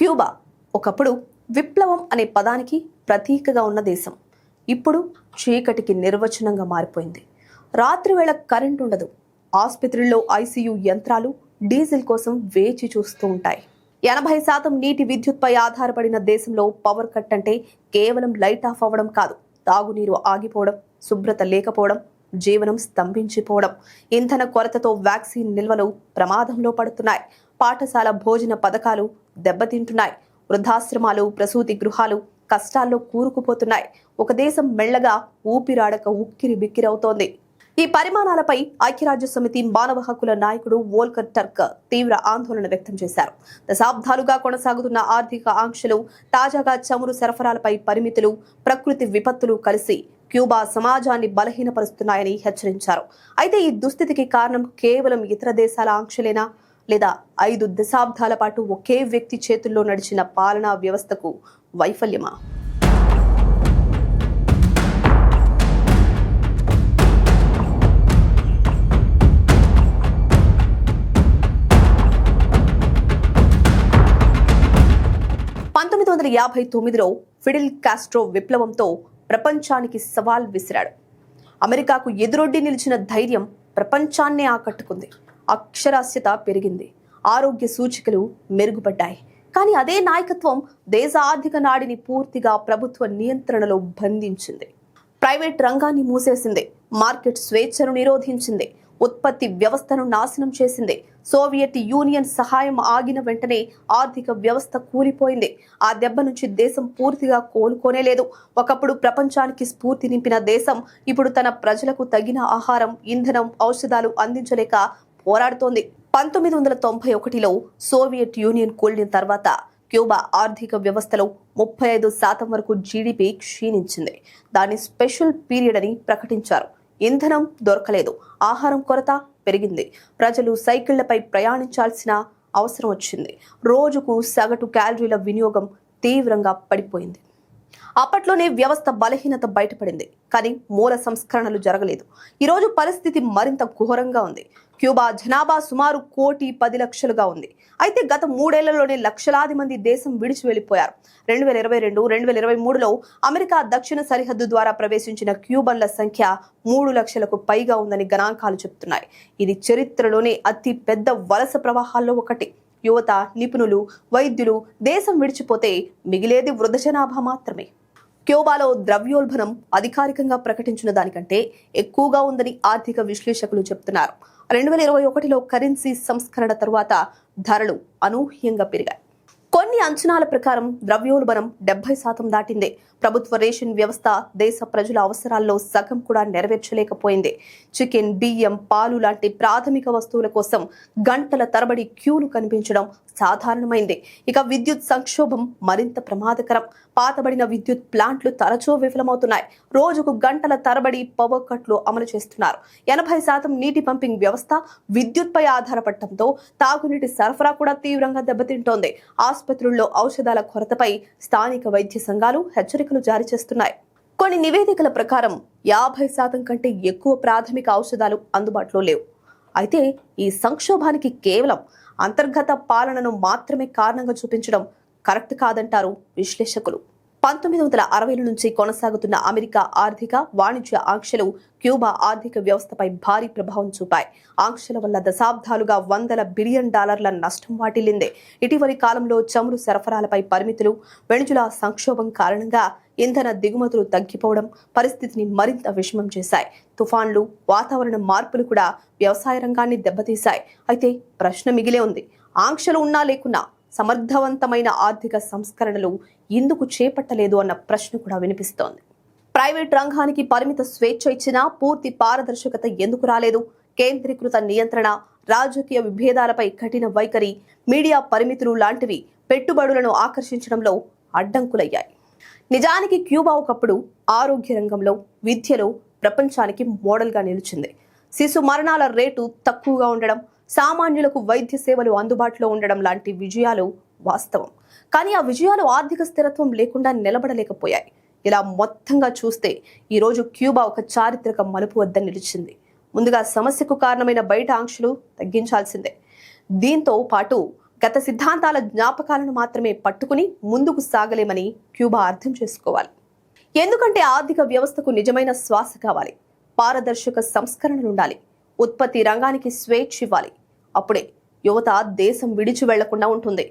Cuba ఒకప్పుడు విప్లవం అనే పదానికి ప్రతీకగా ఉన్న దేశం. ఇప్పుడు చీకటికి నిర్వచనంగా మారిపోయింది. రాత్రి వేళ కరెంట్ ఉండదు. ఆసుపత్రుల్లో ఐసీయూ యంత్రాలు డీజిల్ కోసం వేచి చూస్తూ ఉంటాయి. 80% నీటి విద్యుత్పై ఆధారపడిన దేశంలో పవర్ కట్ అంటే కేవలం లైట్ ఆఫ్ అవ్వడం కాదు, తాగునీరు ఆగిపోవడం, శుభ్రత లేకపోవడం, జీవనం స్తంభించిపోవడం. ఇంధన కొరతతో వ్యాక్సిన్ నిల్వలు ప్రమాదంలో పడుతున్నాయి. పాఠశాల భోజన పథకాలు దెబ్బతింటున్నాయి. వృద్ధాశ్రమాలు, ప్రసూతి గృహాలు కష్టాల్లో కూరుకుపోతున్నాయి. ఒక దేశం మెల్లగా ఊపిరాడక ఉక్కిరి బిక్కిరవుతోంది. ఈ పరిమాణాలపై ఐక్యరాజ్య సమితి మానవ హక్కుల నాయకుడు వోల్కర్ టర్క్ తీవ్ర ఆందోళన వ్యక్తం చేశారు. దశాబ్దాలుగా కొనసాగుతున్న ఆర్థిక ఆంక్షలు, తాజాగా చమురు సరఫరాలపై పరిమితులు, ప్రకృతి విపత్తులు కలిసి క్యూబా సమాజాన్ని బలహీనపరుస్తున్నాయని హెచ్చరించారు. అయితే ఈ దుస్థితికి కారణం కేవలం ఇతర దేశాల ఆంక్షలేనా, లేదా 5 దశాబ్దాల పాటు ఒకే వ్యక్తి చేతుల్లో నడిచిన పాలనా వ్యవస్థకు వైఫల్యమా? ఫిడెల్ కాస్ట్రో విప్లవంతో ప్రపంచానికి సవాల్ విసిరాడు. అమెరికాకు ఎదురొడ్డి నిలిచిన ధైర్యం ప్రపంచాన్నే ఆకట్టుకుంది. అక్షరాస్యత పెరిగింది, ఆరోగ్య సూచికలు మెరుగుపడ్డాయి. కానీ అదే నాయకత్వం దేశ ఆర్థిక నాడిని పూర్తిగా ప్రభుత్వ నియంత్రణలో బంధించింది. ప్రైవేట్ రంగాన్ని మూసేసింది, మార్కెట్ స్వేచ్ఛను నిరోధించింది, ఉత్పత్తి వ్యవస్థను నాశనం చేసింది. సోవియట్ యూనియన్ సహాయం ఆగిన వెంటనే ఆర్థిక వ్యవస్థ కూలిపోయింది. ఆ దెబ్బ నుంచి దేశం పూర్తిగా కోలుకోనే లేదు. ఒకప్పుడు ప్రపంచానికి స్ఫూర్తి నింపిన దేశం ఇప్పుడు తన ప్రజలకు తగిన ఆహారం, ఇంధనం, ఔషధాలు అందించలేక పోరాడుతోంది. 1991లో సోవియట్ యూనియన్ కూలిన తర్వాత క్యూబా ఆర్థిక వ్యవస్థలో 35% వరకు జీడీపీ క్షీణించింది. దాన్ని స్పెషల్ పీరియడ్ అని ప్రకటించారు. ఇంధనం దొరకలేదు, ఆహారం కొరత పెరిగింది, ప్రజలు సైకిళ్లపై ప్రయాణించాల్సిన అవసరం వచ్చింది. రోజుకు సగటు క్యాలరీల వినియోగం తీవ్రంగా పడిపోయింది. అప్పట్లోనే వ్యవస్థ బలహీనత బయటపడింది, కానీ మూల సంస్కరణలు జరగలేదు. ఈరోజు పరిస్థితి మరింత ఘోరంగా ఉంది. క్యూబా జనాభా సుమారు 1,10,00,000గా ఉంది. అయితే గత 3 ఏళ్లలోనే లక్షలాది మంది దేశం విడిచి వెళ్లిపోయారు. 2022, 2023లో అమెరికా దక్షిణ సరిహద్దు ద్వారా ప్రవేశించిన క్యూబన్ల సంఖ్య 3 లక్షలకు పైగా ఉందని గణాంకాలు చెబుతున్నాయి. ఇది చరిత్రలోనే అతి పెద్ద వలస ప్రవాహాల్లో ఒకటి. యువత, నిపుణులు, వైద్యులు దేశం విడిచిపోతే మిగిలేది వృద్ధ జనాభా మాత్రమే. క్యూబాలో ద్రవ్యోల్బణం అధికారికంగా ప్రకటించిన దానికంటే ఎక్కువగా ఉందని ఆర్థిక విశ్లేషకులు చెబుతున్నారు. 2021లో కరెన్సీ సంస్కరణ తరువాత ధరలు అనూహ్యంగా పెరిగాయి. కొన్ని అంచనాల ప్రకారం ద్రవ్యోల్బణం 70% దాటింది. ప్రభుత్వ రేషన్ వ్యవస్థ దేశ ప్రజల అవసరాల్లో సగం కూడా నెరవేర్చలేకపోయింది. చికెన్, బియ్యం, పాలు లాంటి ప్రాథమిక వస్తువుల కోసం గంటల తరబడి క్యూలు కనిపించడం సాధారణమైంది. ఇక విద్యుత్ సంక్షోభం మరింత ప్రమాదకరం. పాతబడిన విద్యుత్ ప్లాంట్లు తరచూ విఫలమవుతున్నాయి. రోజుకు గంటల తరబడి పవర్ కట్లు అమలు చేస్తున్నారు. 80% నీటి పంపింగ్ వ్యవస్థ విద్యుత్పై ఆధారపడటంతో తాగునీటి సరఫరా కూడా తీవ్రంగా దెబ్బతింటోంది. ఆసుపత్రుల్లో ఔషధాల కొరతపై స్థానిక వైద్య సంఘాలు హెచ్చరికలు జారీ చేస్తున్నాయి. కొన్ని నివేదికల ప్రకారం 50% కంటే ఎక్కువ ప్రాథమిక ఔషధాలు అందుబాటులో లేవు. అయితే ఈ సంక్షోభానికి కేవలం అంతర్గత పాలనను మాత్రమే కారణంగా చూపించడం కరెక్ట్ కాదంటారు విశ్లేషకులు. 1960ల నుంచి కొనసాగుతున్న అమెరికా ఆర్థిక, వాణిజ్య ఆంక్షలు క్యూబా ఆర్థిక వ్యవస్థపై భారీ ప్రభావం చూపాయి. ఆంక్షల వల్ల దశాబ్దాలుగా $100 బిలియన్ నష్టం వాటిల్లింది. ఇటీవలి కాలంలో చమురు సరఫరాలపై పరిమితులు, వెనుజులా సంక్షోభం కారణంగా ఇంధన దిగుమతులు తగ్గిపోవడం పరిస్థితిని మరింత విషమం చేశాయి. తుఫాన్లు, వాతావరణ మార్పులు కూడా వ్యవసాయ రంగాన్ని దెబ్బతీశాయి. అయితే ప్రశ్న మిగిలే ఉంది. ఆంక్షలు ఉన్నా లేకున్నా సమర్థవంతమైన ఆర్థిక సంస్కరణలు ఎందుకు చేపట్టలేదు అన్న ప్రశ్న కూడా వినిపిస్తోంది. ప్రైవేట్ రంగానికి పరిమిత స్వేచ్ఛ ఇచ్చినా పూర్తి పారదర్శకత ఎందుకు రాలేదు? కేంద్రీకృత నియంత్రణ, రాజకీయ విభేదాలపై కఠిన వైఖరి, మీడియా పరిమితులు లాంటివి పెట్టుబడులను ఆకర్షించడంలో అడ్డంకులయ్యాయి. నిజానికి క్యూబా ఒకప్పుడు ఆరోగ్య రంగంలో, విద్యలో ప్రపంచానికి మోడల్గా నిలిచింది. శిశు మరణాల రేటు తక్కువగా ఉండడం, సామాన్యులకు వైద్య సేవలు అందుబాటులో ఉండడం లాంటి విజయాలు వాస్తవం. కానీ ఆ విజయాలు ఆర్థిక స్థిరత్వం లేకుండా నిలబడలేకపోయాయి. ఇలా మొత్తంగా చూస్తే ఈరోజు క్యూబా ఒక చారిత్రక మలుపు వద్ద నిలిచింది. ముందుగా సమస్యకు కారణమైన బయట ఆంక్షలు తగ్గించాల్సిందే. దీంతో పాటు గత సిద్ధాంతాల జ్ఞాపకాలను మాత్రమే పట్టుకుని ముందుకు సాగలేమని క్యూబా అర్థం చేసుకోవాలి. ఎందుకంటే ఆర్థిక వ్యవస్థకు నిజమైన శ్వాస కావాలి, పారదర్శక సంస్కరణలుండాలి, ఉత్పత్తి రంగానికి స్వేచ్ఛ ఇవ్వాలి. అప్పుడే యువత దేశం విడిచి వెళ్లకుండా ఉంటుంది.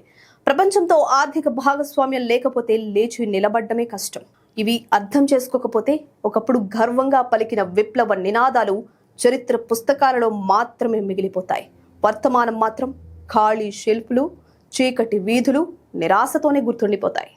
ప్రపంచంతో ఆర్థిక భాగస్వామ్యం లేకపోతే లేచి నిలబడ్డమే కష్టం. ఇవి అర్థం చేసుకోకపోతే ఒకప్పుడు గర్వంగా పలికిన విప్లవ నినాదాలు చరిత్ర పుస్తకాలలో మాత్రమే మిగిలిపోతాయి. వర్తమానం మాత్రం ఖాళీ షెల్ఫ్లు, చీకటి వీధులు, నిరాశతోనే గుర్తుండిపోతాయి.